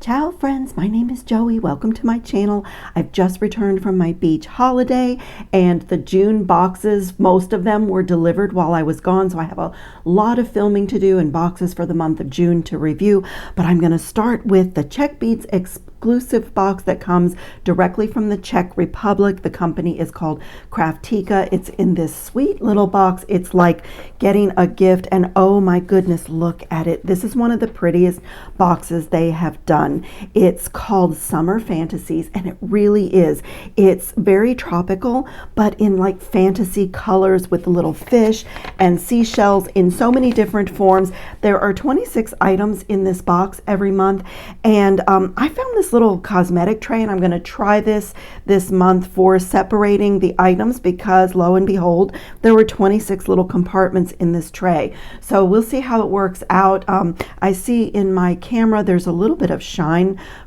Ciao friends, my name is Joey. Welcome to my channel. I've just returned from my beach holiday and the June boxes, most of them were delivered while I was gone, so I have a lot of filming to do and boxes for the month of June to review. But I'm going to start with the Czech Beads exclusive box that comes directly from the Czech Republic. The company is called Craftica. It's in this sweet little box. It's like getting a gift, and oh my goodness, look at it. This is one of the prettiest boxes they have done. It's called Summer Fantasies, and it really is. It's very tropical, but in like fantasy colors with little fish and seashells in so many different forms. There are 26 items in this box every month, and I found this little cosmetic tray, and I'm going to try this month for separating the items because lo and behold, there were 26 little compartments in this tray. So we'll see how it works out. I see in my camera there's a little bit of shine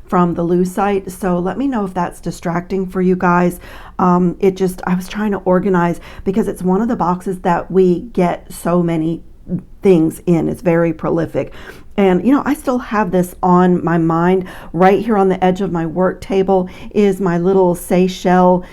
from the lucite, so let me know if that's distracting for you guys. I was trying to organize because it's one of the boxes that we get so many things in. It's very prolific, and you know, I still have this on my mind. Right here on the edge of my work table is my little Seychelles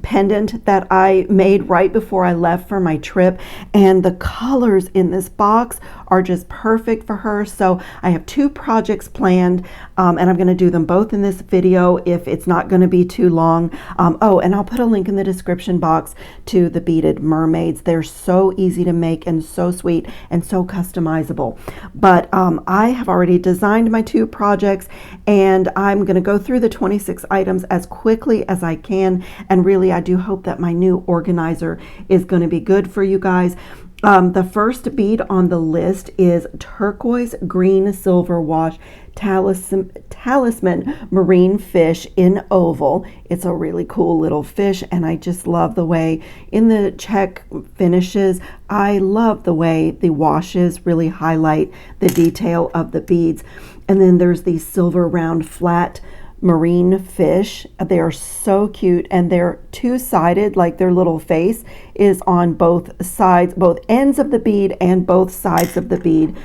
pendant that I made right before I left for my trip, and the colors in this box are just perfect for her. So I have two projects planned, and I'm going to do them both in this video if it's not going to be too long. Oh, and I'll put a link in the description box to the beaded mermaids. They're so easy to make and so sweet and so customizable. But I have already designed my two projects, and I'm going to go through the 26 items as quickly as I can. And really, I do hope that my new organizer is going to be good for you guys. The first bead on the list is turquoise green silver wash talisman marine fish in oval. It's a really cool little fish, and I just love the way in the Czech finishes, I love the way the washes really highlight the detail of the beads. And then there's these silver round flat marine fish. They are so cute, and they're two-sided, like their little face is on both sides, both ends of the bead and both sides of the bead.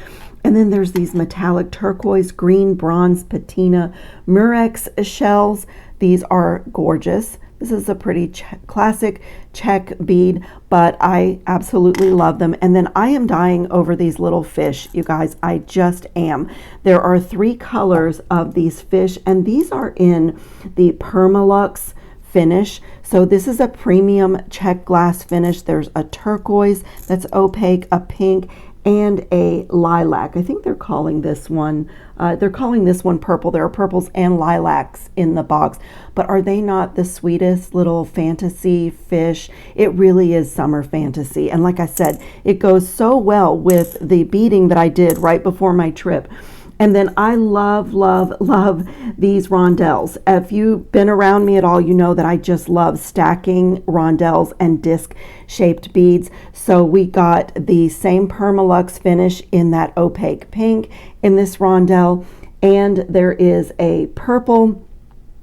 And then there's these metallic turquoise green bronze patina murex shells. These are gorgeous. This is a pretty classic Czech bead, but I absolutely love them. And then I am dying over these little fish, you guys. I just am. There are 3 colors of these fish, and these are in the Permalac finish. So this is a premium Czech glass finish. There's a turquoise that's opaque, a pink, and a lilac. I think they're calling this one purple. There are purples and lilacs in the box, but are they not the sweetest little fantasy fish? It really is summer fantasy, and like I said, it goes so well with the beading that I did right before my trip. And then I love, love, love these rondelles. If you've been around me at all, you know that I just love stacking rondelles and disc-shaped beads. So we got the same Permalac finish in that opaque pink in this rondelle, and there is a purple.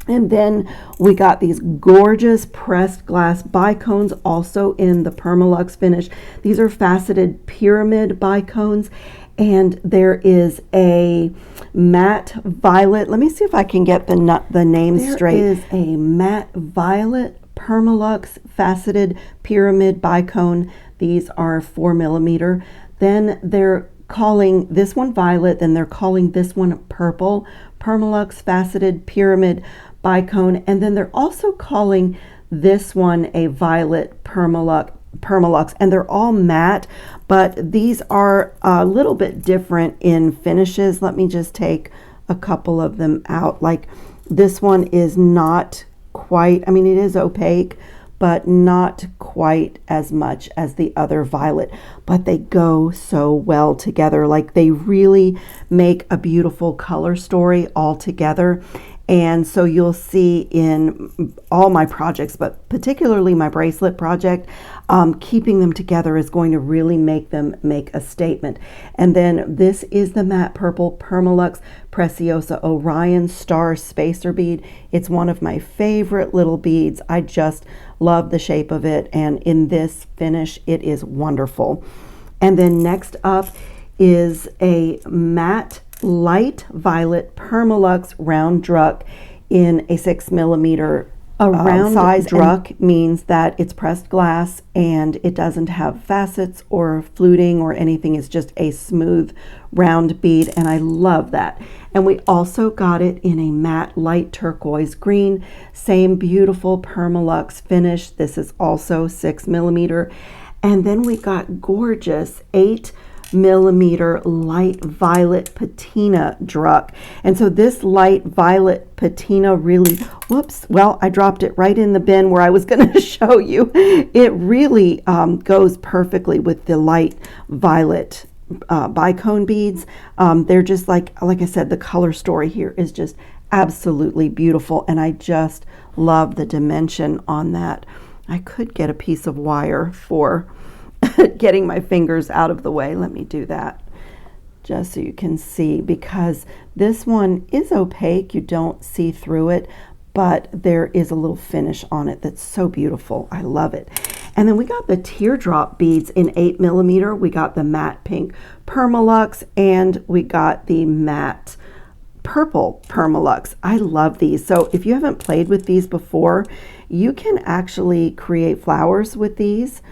And then we got these gorgeous pressed glass bicones also in the Permalac finish. These are faceted pyramid bicones. And there is a matte violet. Let me see if I can get the name straight. There is a matte violet Permalac faceted pyramid bicone. These are 4mm. Then they're calling this one violet, then they're calling this one purple Permalac faceted pyramid bicone, and then they're also calling this one a violet Permalac, and they're all matte, but these are a little bit different in finishes. Let me just take a couple of them out. Like this one is not quite, I mean, it is opaque, but not quite as much as the other violet, but they go so well together. Like they really make a beautiful color story all together. And so you'll see in all my projects, but particularly my bracelet project, keeping them together is going to really make them make a statement. And then this is the matte purple Permalac Preciosa Orion Star Spacer bead. It's one of my favorite little beads. I just love the shape of it, and in this finish it is wonderful. And then next up is a matte light violet Permalux round druck in a 6mm. A round size druck means that it's pressed glass and it doesn't have facets or fluting or anything. It's just a smooth round bead, and I love that. And we also got it in a matte light turquoise green, same beautiful Permalux finish. This is also 6mm. And then we got gorgeous 8mm light violet patina druck. And so this light violet patina really, whoops, well, I dropped it right in the bin where I was going to show you. It really goes perfectly with the light violet bicone beads. They're just like I said, the color story here is just absolutely beautiful, and I just love the dimension on that. I could get a piece of wire for getting my fingers out of the way. Let me do that just so you can see, because this one is opaque. You don't see through it, but there is a little finish on it that's so beautiful. I love it. And then we got the teardrop beads in 8mm. We got the matte pink Permalux, and we got the matte purple Permalux. I love these. So if you haven't played with these before, you can actually create flowers with these.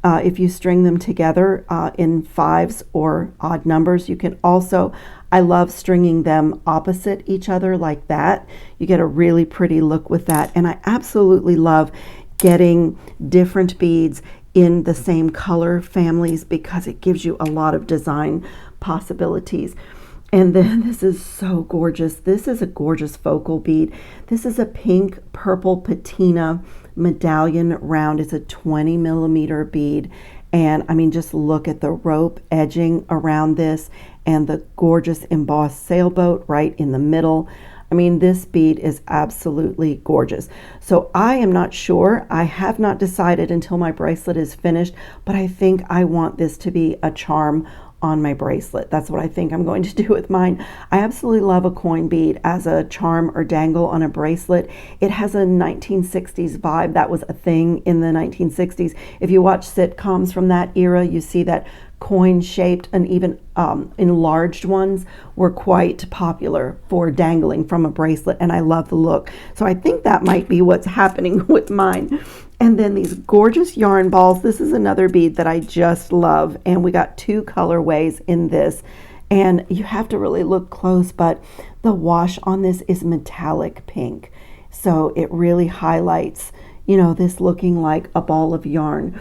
If you string them together in 5s or odd numbers. You can also, I love stringing them opposite each other like that. You get a really pretty look with that. And I absolutely love getting different beads in the same color families because it gives you a lot of design possibilities. And then this is so gorgeous. This is a gorgeous focal bead. This is a pink purple patina medallion round. It's a 20mm bead. And I mean, just look at the rope edging around this and the gorgeous embossed sailboat right in the middle. I mean, this bead is absolutely gorgeous. So I am not sure. I have not decided until my bracelet is finished, but I think I want this to be a charm on my bracelet. That's what I think I'm going to do with mine. I absolutely love a coin bead as a charm or dangle on a bracelet. It has a 1960s vibe. That was a thing in the 1960s. If you watch sitcoms from that era, you see that coin shaped and even enlarged ones were quite popular for dangling from a bracelet, and I love the look. So I think that might be what's happening with mine. And then these gorgeous yarn balls. This is another bead that I just love, and we got 2 colorways in this, and you have to really look close, but the wash on this is metallic pink, so it really highlights, you know, this looking like a ball of yarn.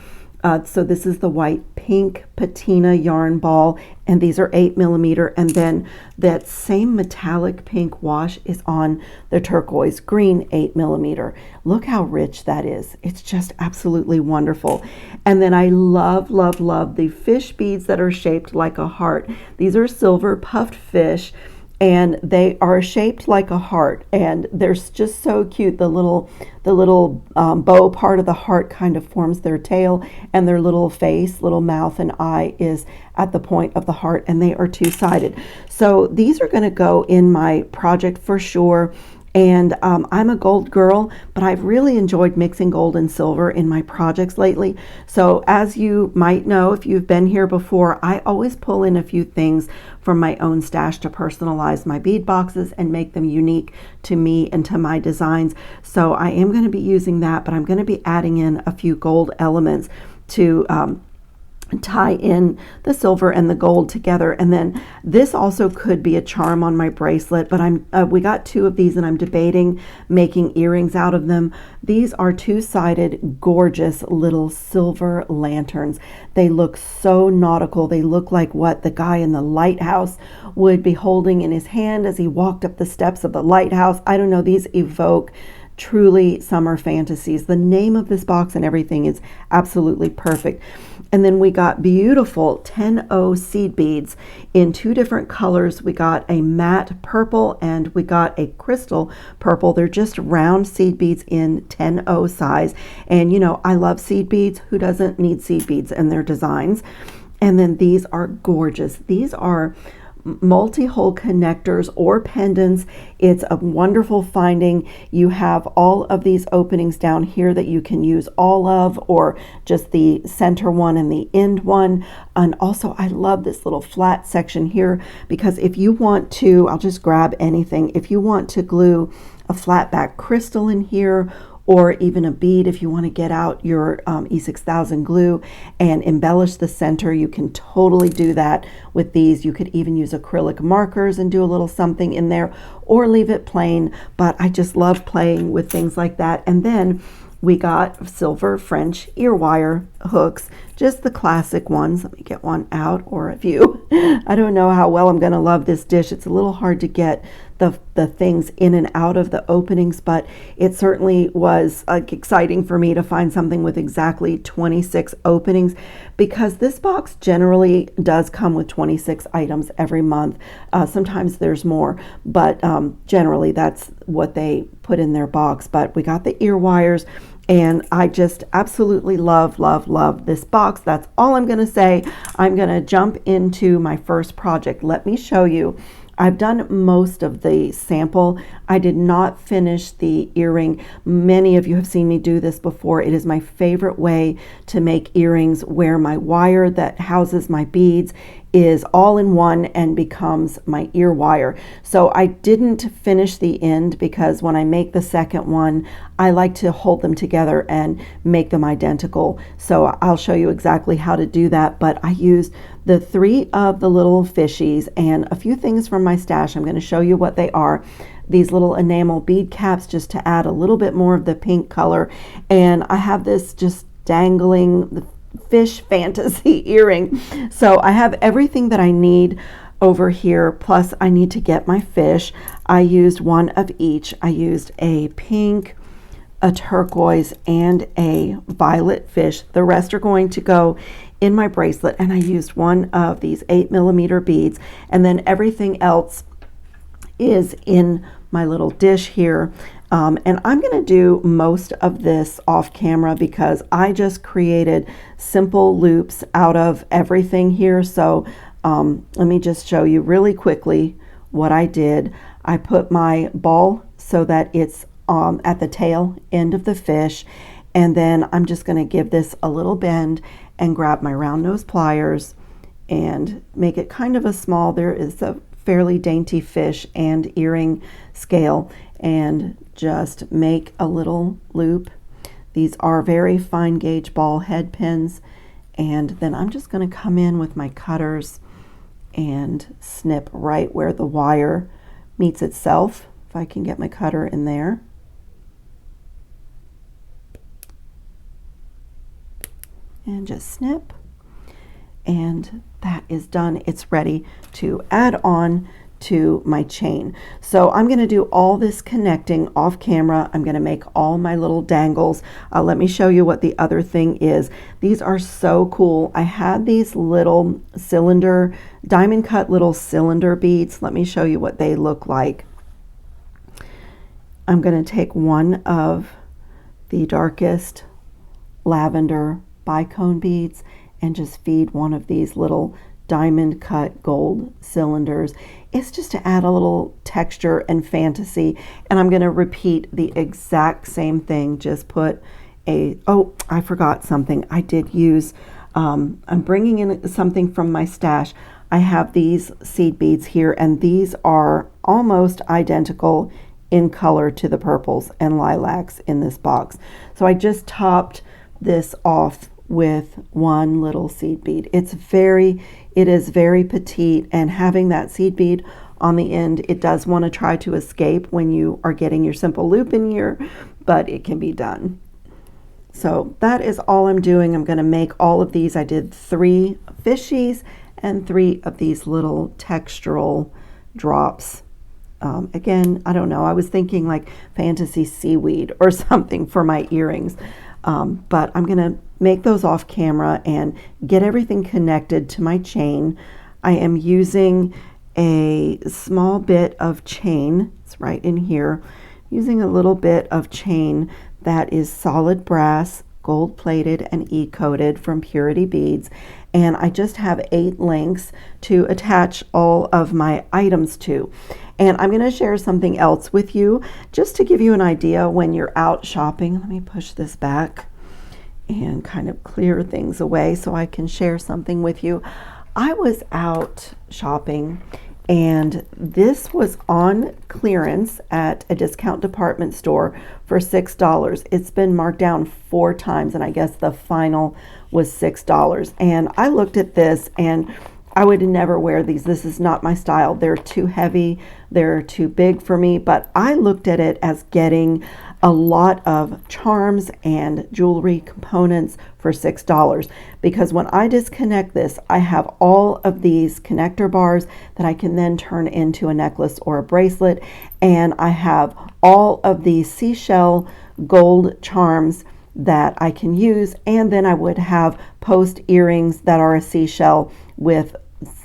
So this is the white pink patina yarn ball, and these are 8mm, and then that same metallic pink wash is on the turquoise green 8mm. Look how rich that is. It's just absolutely wonderful. And then I love, love, love the fish beads that are shaped like a heart. These are silver puffed fish, and they are shaped like a heart, and they're just so cute. The little bow part of the heart kind of forms their tail, and their little face, little mouth and eye is at the point of the heart, and they are 2-sided. So these are going to go in my project for sure. And I'm a gold girl, but I've really enjoyed mixing gold and silver in my projects lately. So as you might know, if you've been here before, I always pull in a few things from my own stash to personalize my bead boxes and make them unique to me and to my designs. So I am going to be using that, but I'm going to be adding in a few gold elements to tie in the silver and the gold together. And then this also could be a charm on my bracelet, but we got 2 of these and I'm debating making earrings out of them. These are 2-sided gorgeous little silver lanterns. They look so nautical. They look like what the guy in the lighthouse would be holding in his hand as he walked up the steps of the lighthouse. I don't know, these evoke truly summer fantasies. The name of this box and everything is absolutely perfect. And then we got beautiful 10-0 seed beads in 2 different colors. We got a matte purple and we got a crystal purple. They're just round seed beads in 10-0 size. And you know, I love seed beads. Who doesn't need seed beads in their designs? And then these are gorgeous. These are multi-hole connectors or pendants. It's a wonderful finding. You have all of these openings down here that you can use all of, or just the center one and the end one. And also I love this little flat section here, because if you want to, I'll just grab anything. If you want to glue a flat back crystal in here, or even a bead, if you want to get out your E6000 glue and embellish the center, you can totally do that with these. You could even use acrylic markers and do a little something in there, or leave it plain, but I just love playing with things like that. And then we got silver French ear wire hooks, just the classic ones. Let me get one out, or a few. I don't know how well I'm going to love this dish. It's a little hard to get the things in and out of the openings, but it certainly was exciting for me to find something with exactly 26 openings, because this box generally does come with 26 items every month. Sometimes there's more, but generally that's what they put in their box. But we got the ear wires, and I just absolutely love this box. That's all I'm going to say. I'm going to jump into my first project. Let me show you. I've done most of the sample. I did not finish the earring. Many of you have seen me do this before. It is my favorite way to make earrings, where my wire that houses my beads is all in one and becomes my ear wire. So I didn't finish the end, because when I make the second one, I like to hold them together and make them identical. So I'll show you exactly how to do that. But I used the 3 of the little fishies and a few things from my stash. I'm going to show you what they are. These little enamel bead caps, just to add a little bit more of the pink color. And I have this just dangling fish fantasy earring. So I have everything that I need over here, plus I need to get my fish. I used one of each. I used a pink, a turquoise, and a violet fish. The rest are going to go in my bracelet, and I used one of these 8mm beads, and then everything else is in my little dish here. And I'm going to do most of this off camera, because I just created simple loops out of everything here. So let me just show you really quickly what I did. I put my ball so that it's at the tail end of the fish, and then I'm just going to give this a little bend and grab my round nose pliers and make it kind of a small, there is a fairly dainty fish and earring scale, and just make a little loop. These are very fine gauge ball head pins, and then I'm just going to come in with my cutters and snip right where the wire meets itself. If I can get my cutter in there. And just snip, and that is done. It's ready to add on to my chain. So I'm going to do all this connecting off camera. I'm going to make all my little dangles. Let me show you what the other thing is. These are so cool. I had these little cylinder, diamond cut little cylinder beads. Let me show you what they look like. I'm going to take one of the darkest lavender bicone beads and just feed one of these little diamond cut gold cylinders. It's just to add a little texture and fantasy, and I'm going to repeat the exact same thing. Just put a, oh, I forgot something. I did use, I'm bringing in something from my stash. I have these seed beads here, and these are almost identical in color to the purples and lilacs in this box. So I just topped this off with one little seed bead. It is very petite, and having that seed bead on the end, it does want to try to escape when you are getting your simple loop in here, but it can be done. So that is all I'm doing. I'm going to make all of these. I did 3 fishies and 3 of these little textural drops. Again, I don't know, I was thinking like fantasy seaweed or something for my earrings. But I'm going to make those off camera and get everything connected to my chain. I am using a small bit of chain. It's right in here. Using a little bit of chain that is solid brass gold plated and e-coated from Purity Beads. And I just have 8 links to attach all of my items to. And I'm going to share something else with you just to give you an idea when you're out shopping. Let me push this back and kind of clear things away so I can share something with you. I was out shopping and this was on clearance at a discount department store for $6. It's been marked down 4 times and I guess the final was $6. And I looked at this and I would never wear these. This is not my style. They're too heavy. They're too big for me. But I looked at it as getting a lot of charms and jewelry components for $6, because when I disconnect this, I have all of these connector bars that I can then turn into a necklace or a bracelet. And I have all of these seashell gold charms that I can use. And then I would have post earrings that are a seashell with,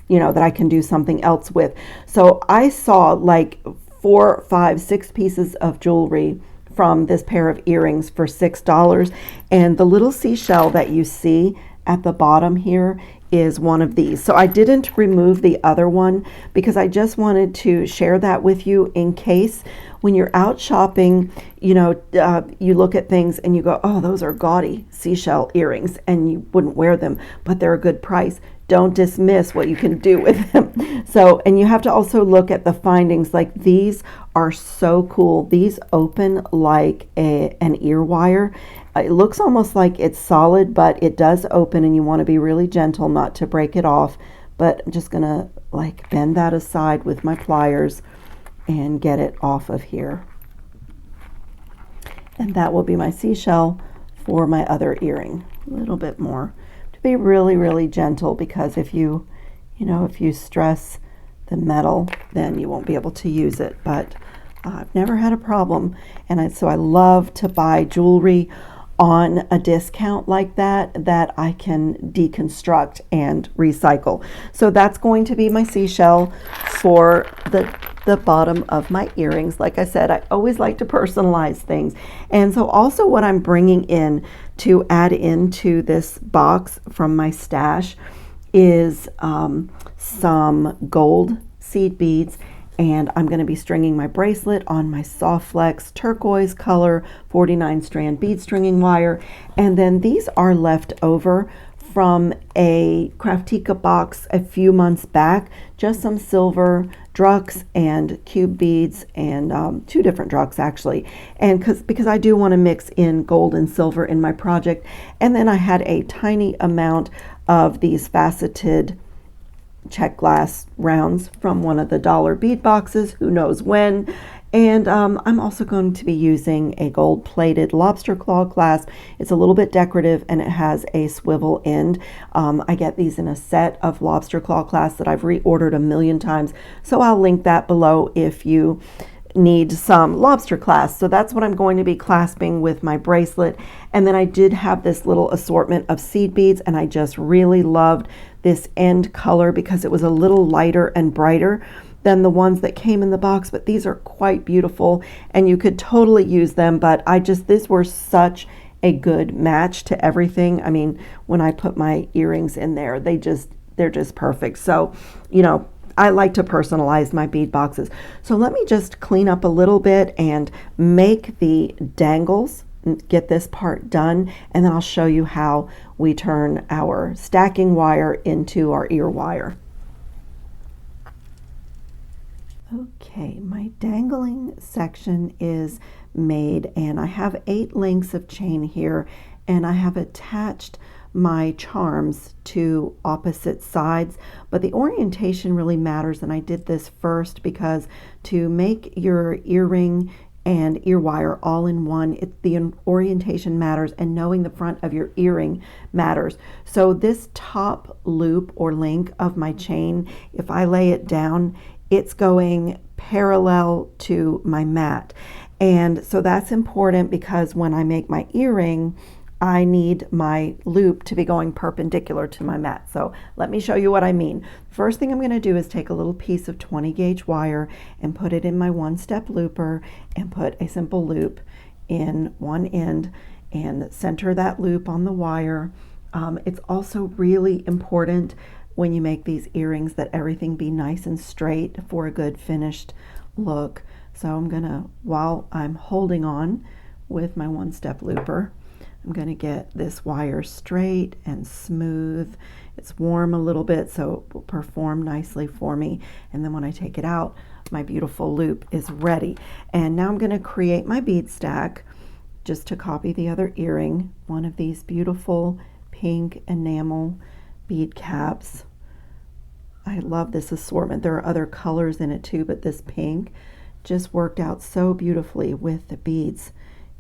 you know, that I can do something else with. So I saw like 4, 5, 6 pieces of jewelry from this pair of earrings for $6. And the little seashell that you see at the bottom here is one of these. So I didn't remove the other one because I just wanted to share that with you in case when you're out shopping, you know, you look at things and you go, oh, those are gaudy seashell earrings, and you wouldn't wear them, but they're a good price. Don't dismiss what you can do with them. So, and you have to also look at the findings. Like these are so cool. These open like an ear wire. It looks almost like it's solid, but it does open, and you want to be really gentle not to break it off. But I'm just gonna like bend that aside with my pliers and get it off of here. And that will be my seashell for my other earring. A little bit more. Be really, really gentle, because if you stress the metal, then you won't be able to use it. But I've never had a problem, and so I love to buy jewelry on a discount like that I can deconstruct and recycle. So that's going to be my seashell for the bottom of my earrings. Like I said, I always like to personalize things. And so also what I'm bringing in to add into this box from my stash is some gold seed beads. And I'm going to be stringing my bracelet on my Soft Flex turquoise color 49 strand bead stringing wire. And then these are left over from a Craftica box a few months back, just some silver drucks and cube beads, and 2 different drucks actually. And because I do want to mix in gold and silver in my project. And then I had a tiny amount of these faceted Czech glass rounds from one of the dollar bead boxes, who knows when. And I'm also going to be using a gold plated lobster claw clasp. It's a little bit decorative and it has a swivel end. I get these in a set of lobster claw clasps that I've reordered a million times. So I'll link that below if you need some lobster clasp. So that's what I'm going to be clasping with my bracelet. And then I did have this little assortment of seed beads, and I just really loved this end color because it was a little lighter and brighter than the ones that came in the box. But these are quite beautiful and you could totally use them. But these were such a good match to everything. I mean, when I put my earrings in there, they're just perfect. So, you know, I like to personalize my bead boxes. So let me just clean up a little bit and make the dangles, get this part done, and then I'll show you how we turn our stacking wire into our ear wire. Okay, my dangling section is made, and I have 8 links of chain here, and I have attached my charms to opposite sides, but the orientation really matters. And I did this first because to make your earring and ear wire all in one, the orientation matters, and knowing the front of your earring matters. So this top loop or link of my chain, if I lay it down, it's going parallel to my mat. And so that's important because when I make my earring, I need my loop to be going perpendicular to my mat. So let me show you what I mean. First thing I'm going to do is take a little piece of 20 gauge wire and put it in my 1-step looper and put a simple loop in one end. and center that loop on the wire. It's also really important when you make these earrings that everything be nice and straight for a good finished look. So I'm gonna, while I'm holding on with my one-step looper, I'm gonna get this wire straight and smooth. It's warm a little bit, so it will perform nicely for me. And then when I take it out, my beautiful loop is ready. And now I'm gonna create my bead stack just to copy the other earring, one of these beautiful pink enamel bead caps. I love this assortment. There are other colors in it too, but this pink just worked out so beautifully with the beads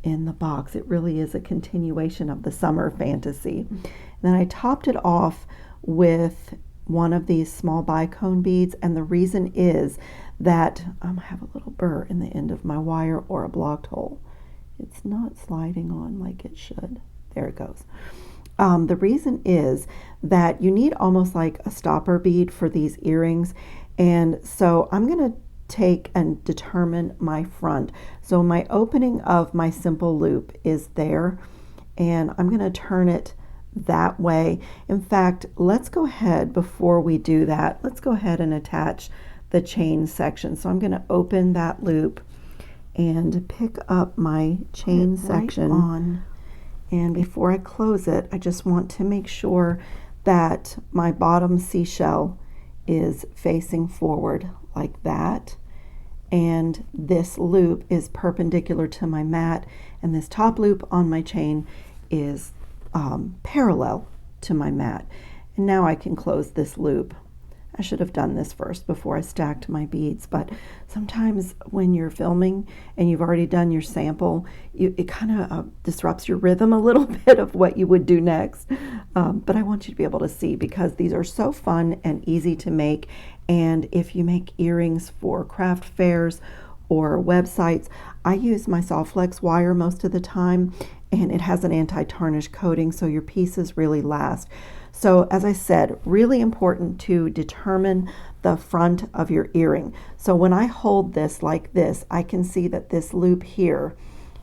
in the box. It really is a continuation of the summer fantasy. And then I topped it off with one of these small bicone beads, and the reason is that I have a little burr in the end of my wire, or a blocked hole. It's not sliding on like it should. There it goes. The reason is that you need almost like a stopper bead for these earrings, and so I'm going to take and determine my front. So my opening of my simple loop is there, and I'm going to turn it that way. In fact, let's go ahead, before we do that, let's go ahead and attach the chain section. So I'm going to open that loop and pick up my chain section on. And before I close it, I just want to make sure that my bottom seashell is facing forward like that. And this loop is perpendicular to my mat, and this top loop on my chain is parallel to my mat. And now I can close this loop. I should have done this first before I stacked my beads, but sometimes when you're filming and you've already done your sample, it kind of disrupts your rhythm a little bit of what you would do next. But I want you to be able to see, because these are so fun and easy to make. And if you make earrings for craft fairs or websites, I use my soft flex wire most of the time, and it has an anti-tarnish coating, so your pieces really last. So as I said, really important to determine the front of your earring. So when I hold this like this, I can see that this loop here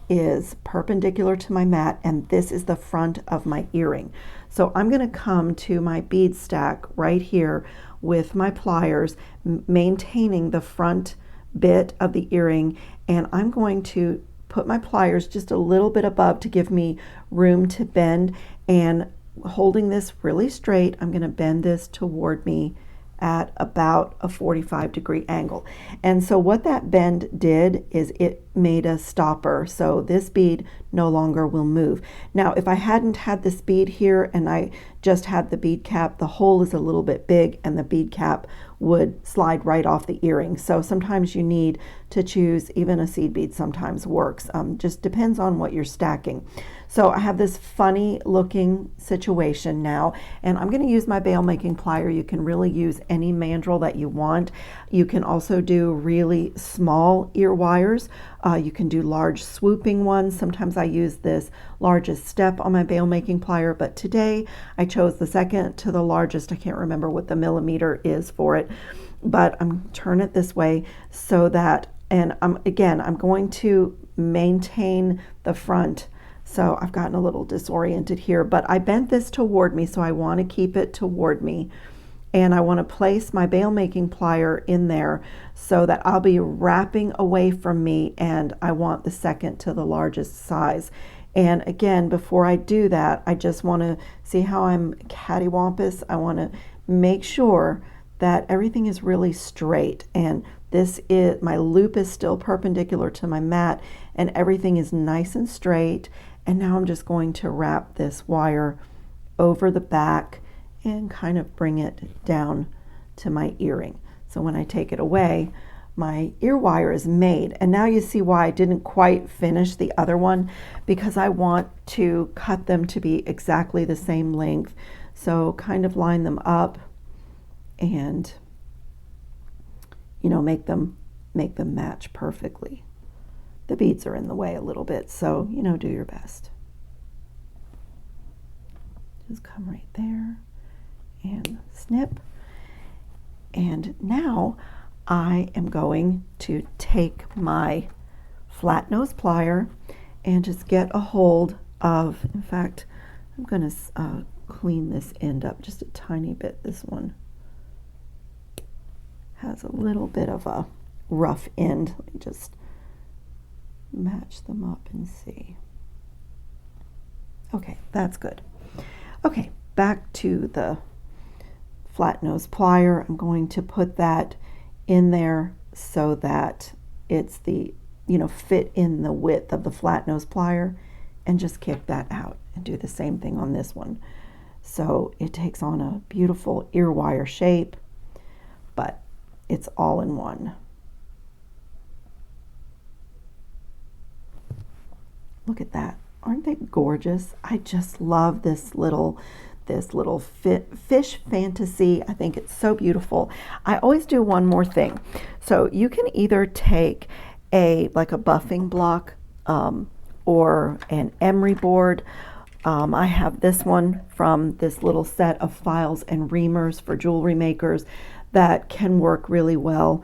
is perpendicular to my mat, and this is the front of my earring. So I'm going to come to my bead stack right here with my pliers, maintaining the front bit of the earring, and I'm going to put my pliers just a little bit above to give me room to bend, and holding this really straight, I'm going to bend this toward me at about a 45-degree angle. And so what that bend did is it made a stopper, so this bead no longer will move. Now if I hadn't had this bead here and I just had the bead cap, the hole is a little bit big and the bead cap would slide right off the earring. So sometimes you need to choose, even a seed bead sometimes works, just depends on what you're stacking. So I have this funny looking situation now, and I'm going to use my bail making plier. You can really use any mandrel that you want. You can also do really small ear wires. You can do large swooping ones. Sometimes I use this largest step on my bail making plier, but today I chose the second to the largest. I can't remember what the millimeter is for it, but I'm turn it this way so that, and I'm going to maintain the front. So I've gotten a little disoriented here, but I bent this toward me, so I want to keep it toward me. And I want to place my bail making plier in there so that I'll be wrapping away from me, and I want the second to the largest size. And again, before I do that, I just want to see how I'm cattywampus. I want to make sure that everything is really straight, and this is, my loop is still perpendicular to my mat, and everything is nice and straight. And now I'm just going to wrap this wire over the back and kind of bring it down to my earring. So when I take it away, my ear wire is made. And now you see why I didn't quite finish the other one, because I want to cut them to be exactly the same length. So kind of line them up and, you know, make them match perfectly. The beads are in the way a little bit, so, you know, do your best. Just come right there and snip. And now I am going to take my flat nose plier and just get a hold of, in fact, I'm going to clean this end up just a tiny bit. This one has a little bit of a rough end. Let me just match them up and see. Okay, that's good. Okay, back to the flat nose plier. I'm going to put that in there so that it's the, fit in the width of the flat nose plier, and just kick that out and do the same thing on this one. So it takes on a beautiful ear wire shape, but it's all in one. Look at that. Aren't they gorgeous? I just love this little fish fantasy. I think it's so beautiful. I always do one more thing. So you can either take like a buffing block or an emery board. I have this one from this little set of files and reamers for jewelry makers that can work really well.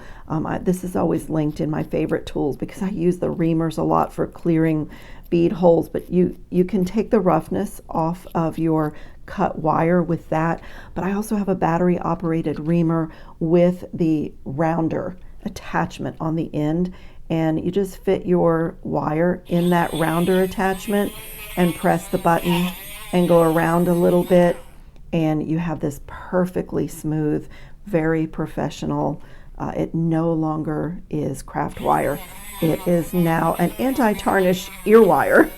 This is always linked in my favorite tools because I use the reamers a lot for clearing bead holes, but you can take the roughness off of your cut wire with that. But I also have a battery operated reamer with the rounder attachment on the end, and you just fit your wire in that rounder attachment and press the button and go around a little bit, and you have this perfectly smooth, very professional. It no longer is craft wire. It is now an anti-tarnish ear wire.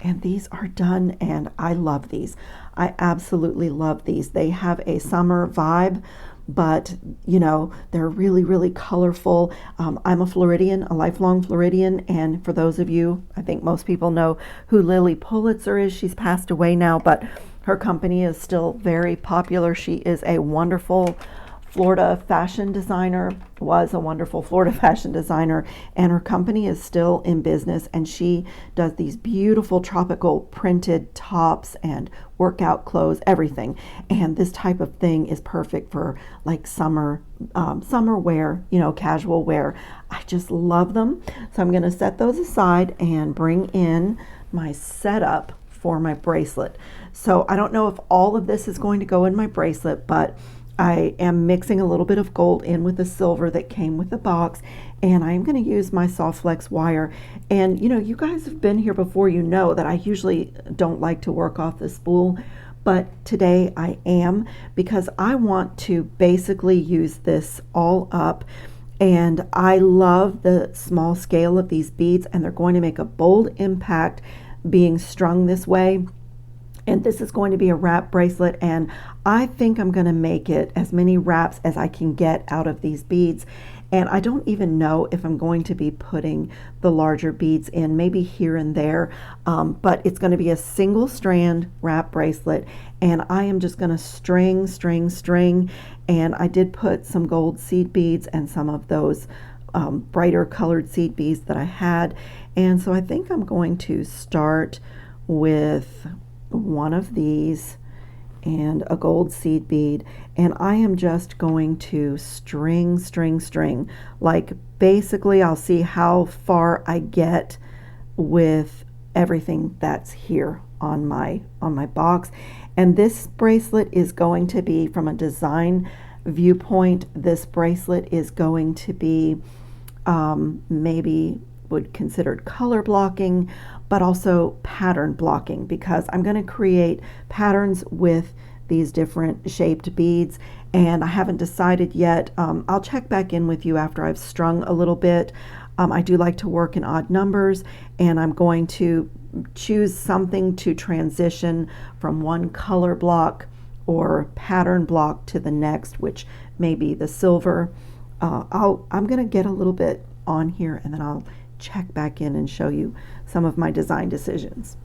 And these are done, and I love these. I absolutely love these. They have a summer vibe, but they're really, really colorful. I'm a Floridian, a lifelong Floridian, and for those of you, I think most people know who Lily Pulitzer is. She's passed away now, but her company is still very popular. She is a wonderful Florida fashion designer, was a wonderful Florida fashion designer, and her company is still in business, and she does these beautiful tropical printed tops and workout clothes, everything. And this type of thing is perfect for like summer wear, casual wear. I just love them. So I'm going to set those aside and bring in my setup for my bracelet. So I don't know if all of this is going to go in my bracelet, but I am mixing a little bit of gold in with the silver that came with the box, and I'm going to use my soft flex wire. And you guys have been here before, you know that I usually don't like to work off the spool, but today I am, because I want to basically use this all up. And I love the small scale of these beads, and they're going to make a bold impact being strung this way. And this is going to be a wrap bracelet, and I think I'm going to make it as many wraps as I can get out of these beads. And I don't even know if I'm going to be putting the larger beads in, maybe here and there, but it's going to be a single strand wrap bracelet, and I am just going to string. And I did put some gold seed beads and some of those brighter colored seed beads that I had. And so I think I'm going to start with one of these and a gold seed bead, and I am just going to string. Like basically I'll see how far I get with everything that's here on my box. And this bracelet is going to be, from a design viewpoint, this bracelet is going to be maybe would considered color blocking, but also pattern blocking, because I'm going to create patterns with these different shaped beads, and I haven't decided yet. I'll check back in with you after I've strung a little bit. I do like to work in odd numbers, and I'm going to choose something to transition from one color block or pattern block to the next, which may be the silver. I'm going to get a little bit on here, and then I'll check back in and show you some of my design decisions.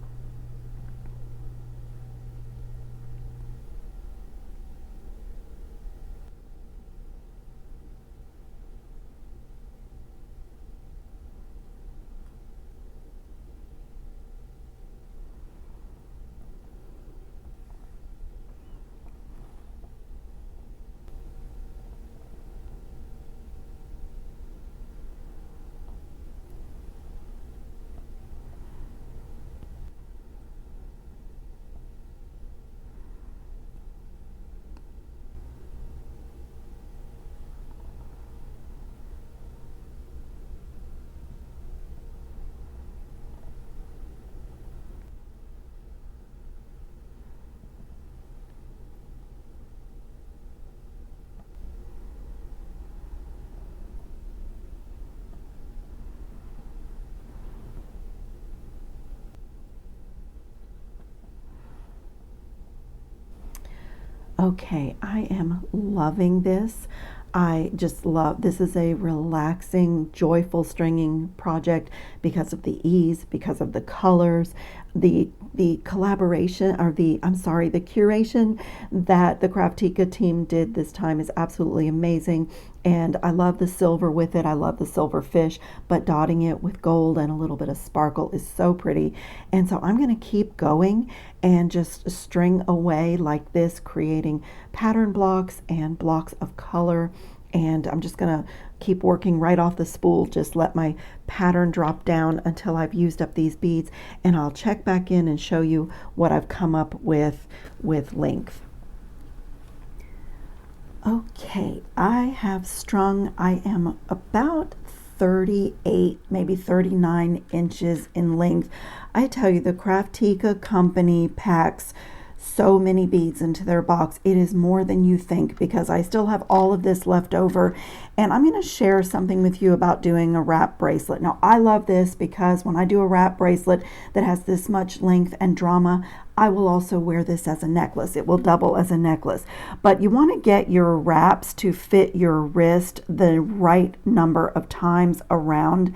Okay, I am loving this. I just love, this is a relaxing, joyful stringing project because of the ease, because of the colors, the collaboration, or the curation that the Craftica team did this time is absolutely amazing. And I love the silver with it. I love the silver fish, but dotting it with gold and a little bit of sparkle is so pretty. And so I'm going to keep going and just string away like this, creating pattern blocks and blocks of color. And I'm just going to keep working right off the spool, just let my pattern drop down until I've used up these beads, and I'll check back in and show you what I've come up with length. Okay, I have strung, I am about 38, maybe 39 inches in length. I tell you, the Craftica company packs so many beads into their box. It is more than you think, because I still have all of this left over, and I'm going to share something with you about doing a wrap bracelet. Now, I love this because when I do a wrap bracelet that has this much length and drama, I will also wear this as a necklace. It will double as a necklace. But you want to get your wraps to fit your wrist the right number of times around.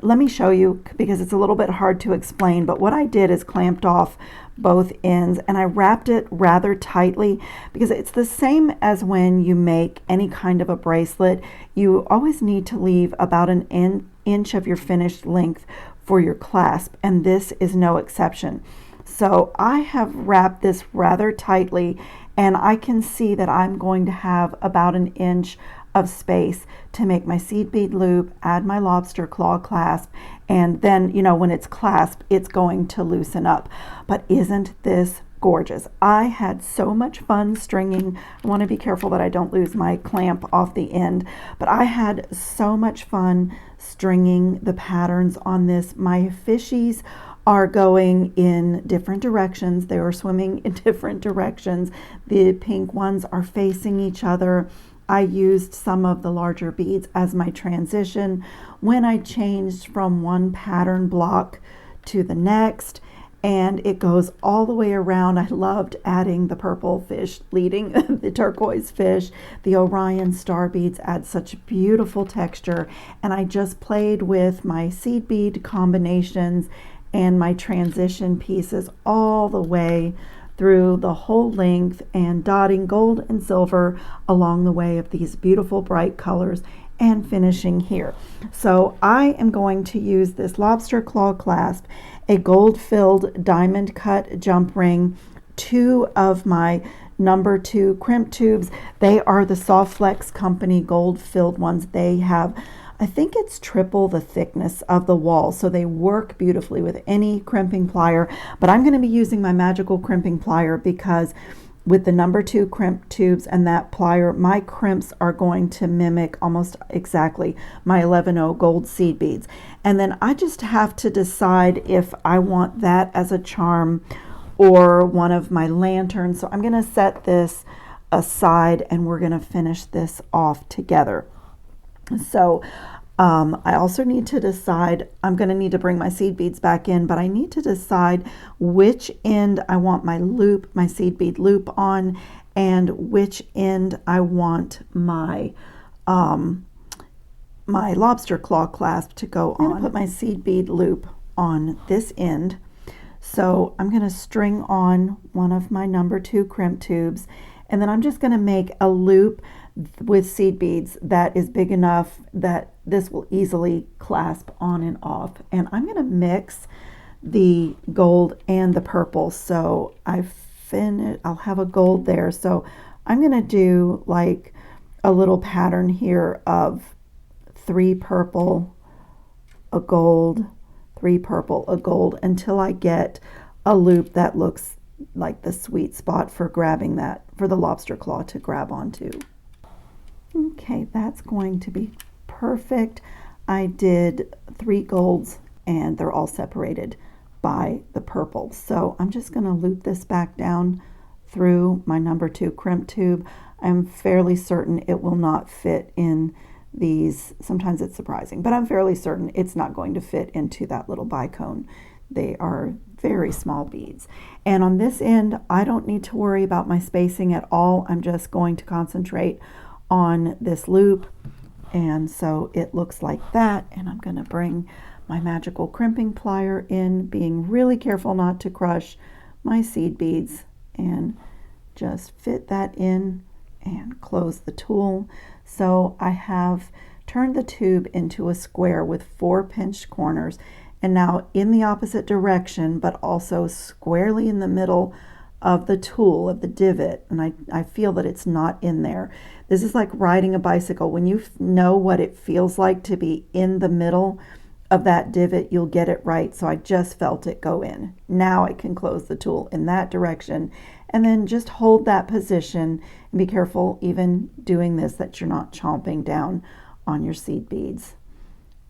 Let me show you, because it's a little bit hard to explain, but what I did is clamped off both ends and I wrapped it rather tightly, because it's the same as when you make any kind of a bracelet. You always need to leave about an inch of your finished length for your clasp, and this is no exception. So I have wrapped this rather tightly, and I can see that I'm going to have about an inch of space to make my seed bead loop, add my lobster claw clasp, and then, you know, when it's clasped, it's going to loosen up. But isn't this gorgeous? I had so much fun stringing. I want to be careful that I don't lose my clamp off the end, but I had so much fun stringing the patterns on this. My fishies are going in different directions. They are swimming in different directions. The pink ones are facing each other. I used some of the larger beads as my transition when I changed from one pattern block to the next, and it goes all the way around. I loved adding the purple fish leading the turquoise fish. The Orion star beads add such beautiful texture, and I just played with my seed bead combinations and my transition pieces all the way through the whole length, and dotting gold and silver along the way of these beautiful bright colors, and finishing here. So I am going to use this lobster claw clasp, a gold filled diamond cut jump ring, 2 of my number 2 crimp tubes. They are the Soft Flex company gold filled ones. They have, I think it's triple the thickness of the wall, so they work beautifully with any crimping plier. But I'm going to be using my magical crimping plier, because with the number 2 crimp tubes and that plier, my crimps are going to mimic almost exactly my 11/0 gold seed beads. And then I just have to decide if I want that as a charm or one of my lanterns. So I'm going to set this aside, and we're going to finish this off together. So I also need to decide, I'm going to need to bring my seed beads back in, but I need to decide which end I want my loop, my seed bead loop on, and which end I want my my lobster claw clasp to go on. I'm going to put my seed bead loop on this end. So I'm going to string on one of my number 2 crimp tubes, and then I'm just going to make a loop with seed beads that is big enough that this will easily clasp on and off. And I'm going to mix the gold and the purple. So I'll have a gold there. So I'm going to do like a little pattern here of 3 purple, a gold, 3 purple, a gold, until I get a loop that looks like the sweet spot for grabbing that, for the lobster claw to grab onto. Okay, that's going to be perfect. I did 3 golds, and they're all separated by the purple. So I'm just going to loop this back down through my number 2 crimp tube. I'm fairly certain it will not fit in these. Sometimes it's surprising, but I'm fairly certain it's not going to fit into that little bicone. They are very small beads. And on this end, I don't need to worry about my spacing at all. I'm just going to concentrate on this loop. And so it looks like that. And I'm going to bring my magical crimping plier in, being really careful not to crush my seed beads, and just fit that in and close the tool. So I have turned the tube into a square with 4 pinched corners, and now in the opposite direction, but also squarely in the middle of the tool, of the divot, and I feel that it's not in there. This is like riding a bicycle. When you know what it feels like to be in the middle of that divot, you'll get it right. So I just felt it go in. Now I can close the tool in that direction, and then just hold that position and be careful even doing this that you're not chomping down on your seed beads,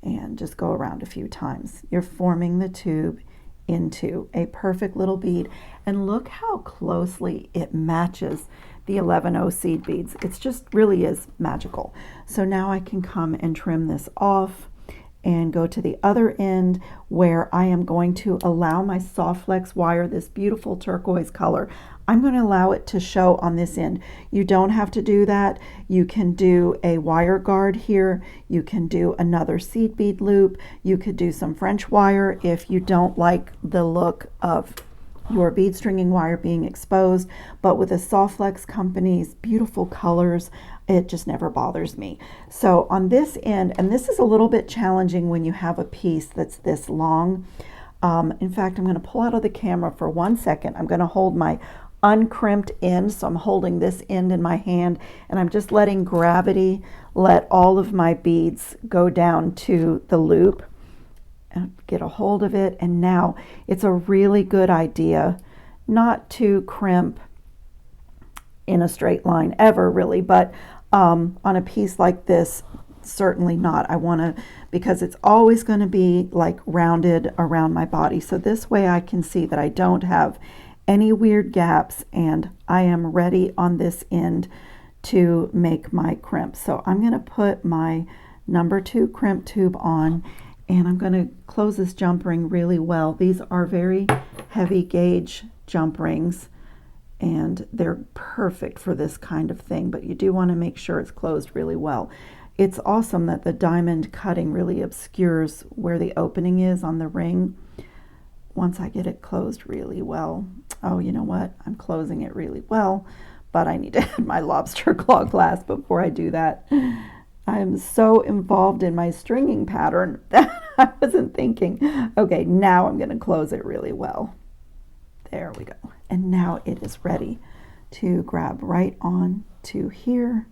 and just go around a few times. You're forming the tube into a perfect little bead, and look how closely it matches the 11-0 seed beads. It's just really is magical. So now I can come and trim this off and go to the other end, where I am going to allow my soft flex wire, this beautiful turquoise color, I'm going to allow it to show on this end. You don't have to do that. You can do a wire guard here. You can do another seed bead loop. You could do some French wire if you don't like the look of your bead stringing wire being exposed. But with the Soft Flex company's beautiful colors, it just never bothers me. So on this end, and this is a little bit challenging when you have a piece that's this long. In fact, I'm going to pull out of the camera for 1 second. I'm going to hold my uncrimped end, so I'm holding this end in my hand, and I'm just letting gravity let all of my beads go down to the loop and get a hold of it. And now it's a really good idea not to crimp in a straight line ever, really, but on a piece like this, certainly not. I want to, because it's always going to be like rounded around my body, so this way I can see that I don't have any weird gaps, and I am ready on this end to make my crimp. So I'm going to put my number 2 crimp tube on, and I'm going to close this jump ring really well. These are very heavy gauge jump rings, and they're perfect for this kind of thing, but you do want to make sure it's closed really well. It's awesome that the diamond cutting really obscures where the opening is on the ring. Once I get it closed really well, oh, you know what? I'm closing it really well, but I need to add my lobster claw glass before I do that. I'm so involved in my stringing pattern that I wasn't thinking. Okay, now I'm going to close it really well. There we go. And now it is ready to grab right on to here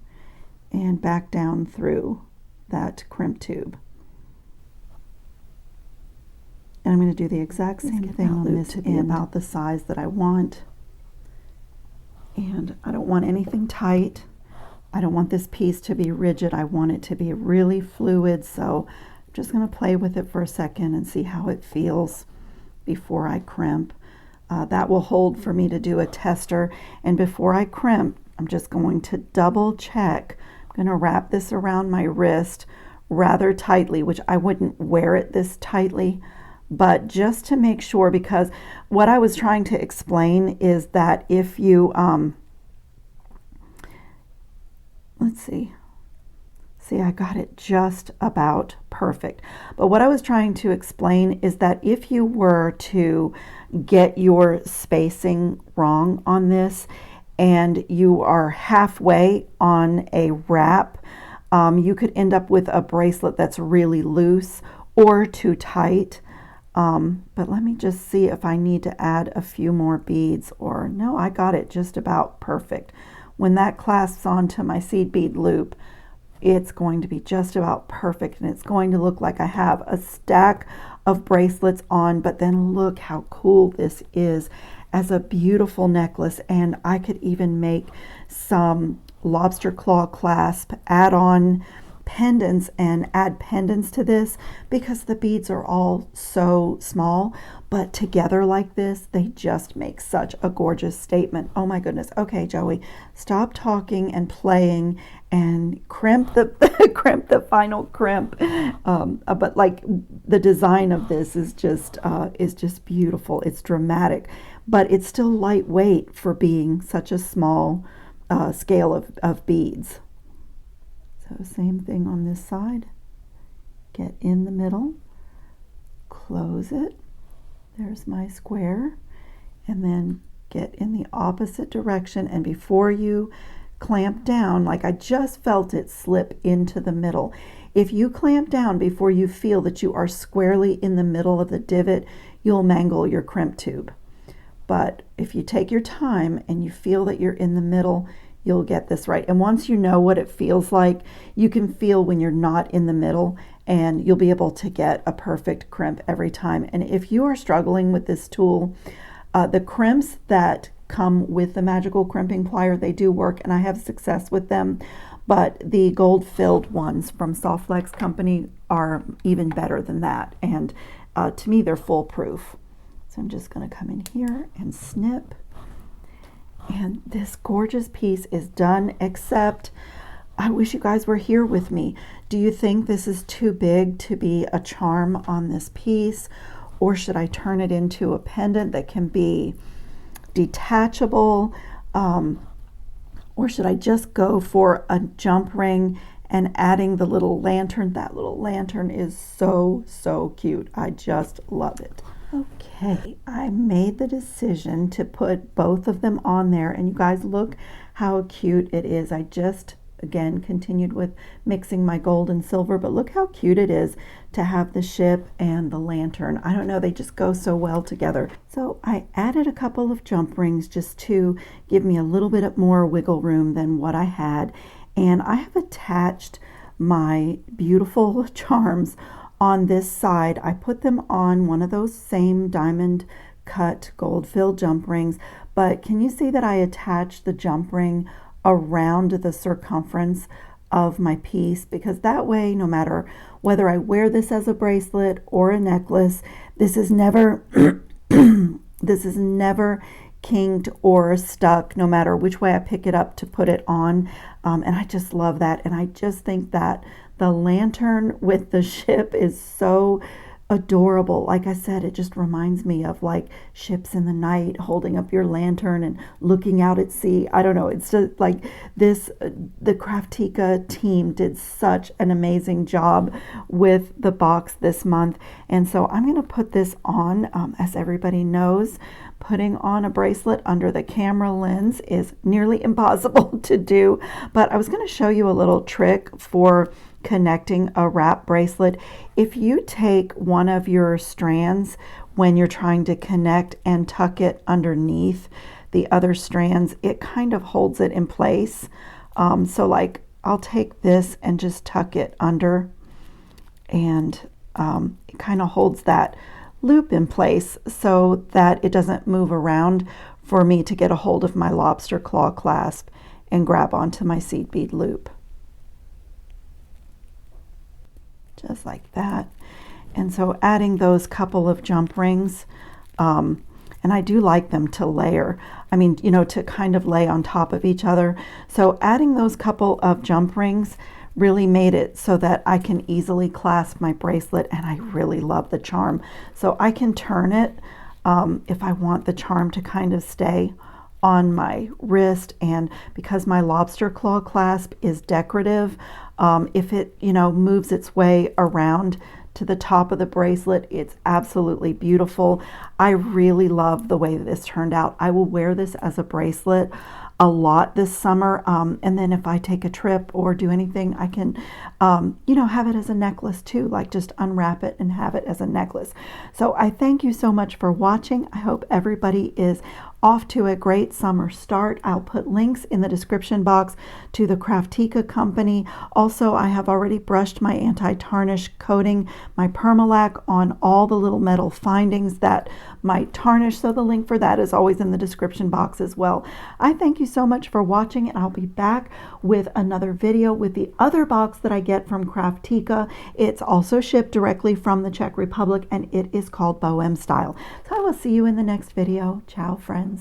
and back down through that crimp tube. And I'm going to do the exact same thing on this end, about the size that I want. And I don't want anything tight. I don't want this piece to be rigid. I want it to be really fluid. So I'm just going to play with it for a second and see how it feels before I crimp. That will hold for me to do a tester. And before I crimp, I'm just going to double check. I'm going to wrap this around my wrist rather tightly, which I wouldn't wear it this tightly, but just to make sure, because what I was trying to explain is that if you, let's see, I got it just about perfect. But what I was trying to explain is that if you were to get your spacing wrong on this, and you are halfway on a wrap, you could end up with a bracelet that's really loose or too tight. But let me just see if I need to add a few more beads, or no, I got it just about perfect. When that clasps onto my seed bead loop, it's going to be just about perfect, and it's going to look like I have a stack of bracelets on. But then look how cool this is as a beautiful necklace, and I could even make some lobster claw clasp, add on pendants and add pendants to this because the beads are all so small, but together like this, they just make such a gorgeous statement. Oh my goodness. Okay, Joey, stop talking and playing and crimp the crimp the final crimp. But like the design of this is just beautiful. It's dramatic, but it's still lightweight for being such a small scale of beads. So same thing on this side. Get in the middle, close it. There's my square, and then get in the opposite direction, and before you clamp down, like I just felt it slip into the middle. If you clamp down before you feel that you are squarely in the middle of the divot, you'll mangle your crimp tube. But if you take your time and you feel that you're in the middle, you'll get this right. And once you know what it feels like, you can feel when you're not in the middle, and you'll be able to get a perfect crimp every time. And if you are struggling with this tool, the crimps that come with the magical crimping plier, they do work, and I have success with them. But the gold filled ones from Softflex Company are even better than that. And to me, they're foolproof. So I'm just going to come in here and snip. And this gorgeous piece is done, except I wish you guys were here with me. Do you think this is too big to be a charm on this piece? Or should I turn it into a pendant that can be detachable? Or should I just go for a jump ring and adding the little lantern? That little lantern is so, so cute. I just love it. Okay, I made the decision to put both of them on there, and you guys look how cute it is. I just, again, continued with mixing my gold and silver, but look how cute it is to have the ship and the lantern. I don't know, they just go so well together. So I added a couple of jump rings just to give me a little bit more wiggle room than what I had, and I have attached my beautiful charms on this side. I put them on one of those same diamond cut gold filled jump rings, but can you see that I attached the jump ring around the circumference of my piece? Because that way, no matter whether I wear this as a bracelet or a necklace, this is never this is never kinked or stuck, no matter which way I pick it up to put it on. And I just love that, and I just think that the lantern with the ship is so adorable. Like I said, it just reminds me of like ships in the night holding up your lantern and looking out at sea. I don't know, it's just like this, the Craftica team did such an amazing job with the box this month. And so I'm going to put this on. As everybody knows, putting on a bracelet under the camera lens is nearly impossible to do, but I was going to show you a little trick for connecting a wrap bracelet. If you take one of your strands when you're trying to connect and tuck it underneath the other strands, it kind of holds it in place. So like I'll take this and just tuck it under, and it kind of holds that loop in place so that it doesn't move around for me to get a hold of my lobster claw clasp and grab onto my seed bead loop. Just like that. And so adding those couple of jump rings, and I do like them to layer, I mean, you know, to kind of lay on top of each other. So adding those couple of jump rings really made it so that I can easily clasp my bracelet, and I really love the charm. So I can turn it if I want the charm to kind of stay on my wrist, and because my lobster claw clasp is decorative, if it, you know, moves its way around to the top of the bracelet, it's absolutely beautiful. I really love the way that this turned out. I will wear this as a bracelet a lot this summer, and then if I take a trip or do anything, I can you know, have it as a necklace too, like just unwrap it and have it as a necklace. So I thank you so much for watching. I hope everybody is off to a great summer start. I'll put links in the description box to the Craftica company. Also, I have already brushed my anti-tarnish coating, my Permalac, on all the little metal findings that might tarnish, so the link for that is always in the description box as well. I thank you so much for watching, and I'll be back with another video with the other box that I get from Craftica. It's also shipped directly from the Czech Republic, and it is called Bohem style. So I will see you in the next video. Ciao, friends.